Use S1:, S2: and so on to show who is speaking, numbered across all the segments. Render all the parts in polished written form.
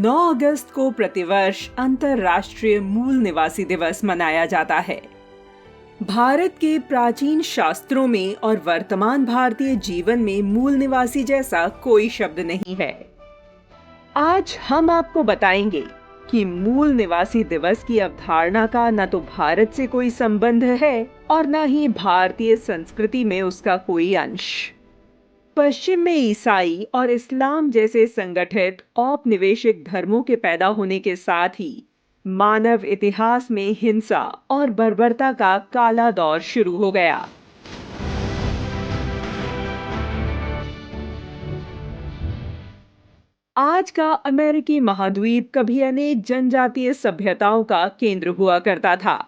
S1: 9 अगस्त को प्रतिवर्ष अंतर्राष्ट्रीय मूल निवासी दिवस मनाया जाता है। भारत के प्राचीन शास्त्रों में और वर्तमान भारतीय जीवन में मूल निवासी जैसा कोई शब्द नहीं है। आज हम आपको बताएंगे कि मूल निवासी दिवस की अवधारणा का न तो भारत से कोई संबंध है और न ही भारतीय संस्कृति में उसका कोई अंश। पश्चिम में ईसाई और इस्लाम जैसे संगठित औपनिवेशिक धर्मों के पैदा होने के साथ ही मानव इतिहास में हिंसा और बर्बरता का काला दौर शुरू हो गया। आज का अमेरिकी महाद्वीप कभी अनेक जनजातीय सभ्यताओं का केंद्र हुआ करता था।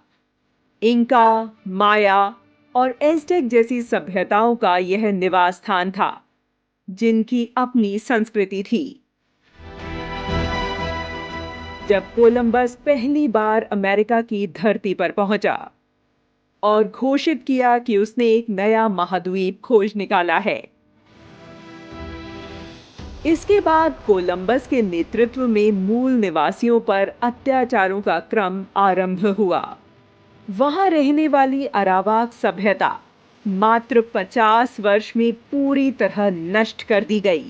S1: इंका, माया और एज़टेक जैसी सभ्यताओं का यह निवास स्थान था, जिनकी अपनी संस्कृति थी। जब कोलंबस पहली बार अमेरिका की धरती पर पहुंचा और घोषित किया कि उसने एक नया महाद्वीप खोज निकाला है, इसके बाद कोलंबस के नेतृत्व में मूल निवासियों पर अत्याचारों का क्रम आरंभ हुआ। वहां रहने वाली अरावाक सभ्यता मात्र 50 वर्ष में पूरी तरह नष्ट कर दी गई।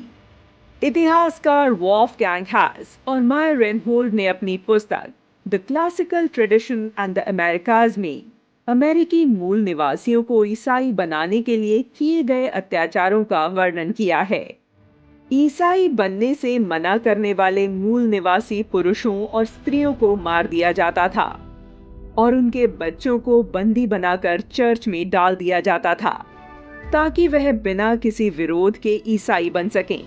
S1: इतिहासकार वॉल्फगैंग हैस और माया रेनहोल्ड ने अपनी पुस्तक the classical tradition and the Americas में अमेरिकी मूल निवासियों को ईसाई बनाने के लिए किए गए अत्याचारों का वर्णन किया है। ईसाई बनने से मना करने वाले मूल निवासी पुरुषों और स्त्रियों को मार दिया जाता था और उनके बच्चों को बंदी बनाकर चर्च में डाल दिया जाता था ताकि वह बिना किसी विरोध के ईसाई बन सकें।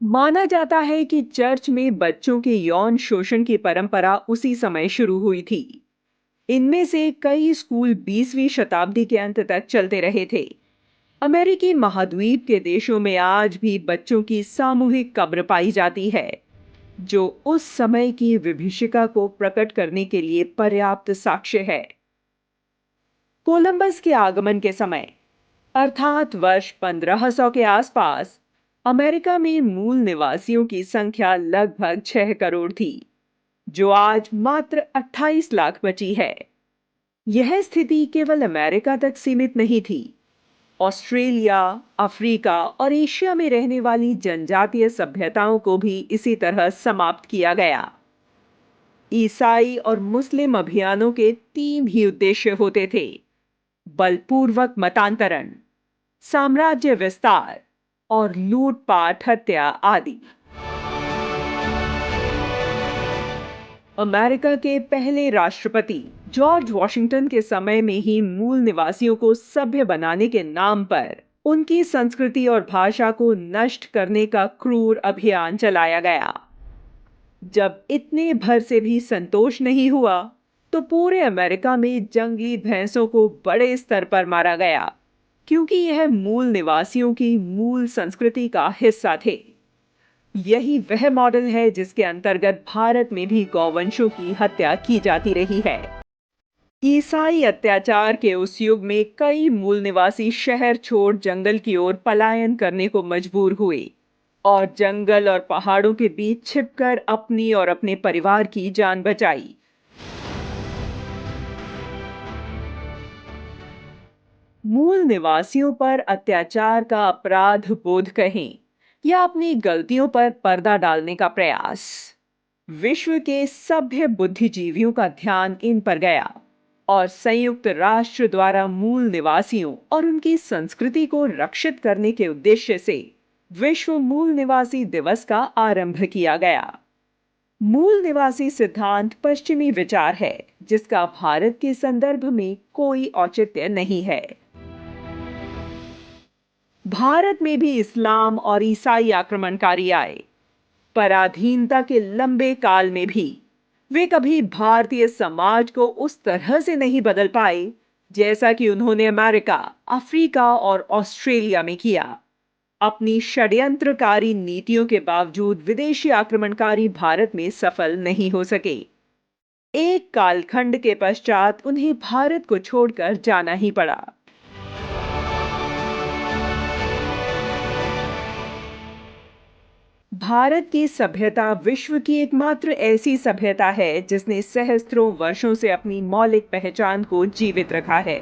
S1: माना जाता है कि चर्च में बच्चों के यौन शोषण की परंपरा उसी समय शुरू हुई थी। इनमें से कई स्कूल 20वीं शताब्दी के अंत तक चलते रहे थे। अमेरिकी महाद्वीप के देशों में आज भी बच्चों की सामूहिक कब्र पाई जाती है, जो उस समय की विभीषिका को प्रकट करने के लिए पर्याप्त साक्ष्य है। कोलंबस के आगमन के समय, अर्थात वर्ष 1500 के आसपास, अमेरिका में मूल निवासियों की संख्या लगभग 6 करोड़ थी, जो आज मात्र 28 लाख बची है। यह स्थिति केवल अमेरिका तक सीमित नहीं थी। ऑस्ट्रेलिया, अफ्रीका और एशिया में रहने वाली जनजातीय सभ्यताओं को भी इसी तरह समाप्त किया गया। ईसाई और मुस्लिम अभियानों के 3 ही उद्देश्य होते थे: बलपूर्वक मतांतरण, साम्राज्य विस्तार और लूटपाट हत्या आदि। अमेरिका के पहले राष्ट्रपति जॉर्ज वॉशिंगटन के समय में ही मूल निवासियों को सभ्य बनाने के नाम पर उनकी संस्कृति और भाषा को नष्ट करने का क्रूर अभियान चलाया गया। जब इतने भर से भी संतोष नहीं हुआ, तो पूरे अमेरिका में जंगली भैंसों को बड़े स्तर पर मारा गया, क्योंकि यह मूल निवासियों की मूल संस्कृति का हिस्सा थे। यही वह मॉडल है जिसके अंतर्गत भारत में भी गौवंशों की हत्या की जाती रही है। ईसाई अत्याचार के उस युग में कई मूल निवासी शहर छोड़ जंगल की ओर पलायन करने को मजबूर हुए और जंगल और पहाड़ों के बीच छिपकर अपनी और अपने परिवार की जान बचाई। मूल निवासियों पर अत्याचार का अपराध बोध कहें या अपनी गलतियों पर पर्दा डालने का प्रयास, विश्व के सभ्य बुद्धिजीवियों का ध्यान इन पर गया और संयुक्त राष्ट्र द्वारा मूल निवासियों और उनकी संस्कृति को रक्षित करने के उद्देश्य से विश्व मूल निवासी दिवस का आरंभ किया गया। मूल निवासी सिद्धांत पश्चिमी विचार है, जिसका भारत के संदर्भ में कोई औचित्य नहीं है। भारत में भी इस्लाम और ईसाई आक्रमणकारी आए। पराधीनता के लंबे काल में भी वे कभी भारतीय समाज को उस तरह से नहीं बदल पाए जैसा कि उन्होंने अमेरिका, अफ्रीका और ऑस्ट्रेलिया में किया। अपनी षड्यंत्रकारी नीतियों के बावजूद विदेशी आक्रमणकारी भारत में सफल नहीं हो सके। एक कालखंड के पश्चात उन्हें भारत को छोड़कर जाना ही पड़ा। भारत की सभ्यता विश्व की एकमात्र ऐसी सभ्यता है जिसने सहस्त्रों वर्षों से अपनी मौलिक पहचान को जीवित रखा है।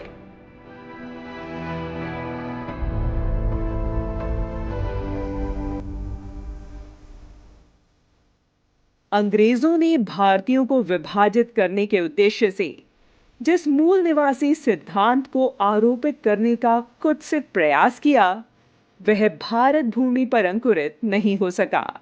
S1: अंग्रेजों ने भारतीयों को विभाजित करने के उद्देश्य से जिस मूल निवासी सिद्धांत को आरोपित करने का कुत्सित प्रयास किया, वह भारत भूमि पर अंकुरित नहीं हो सका।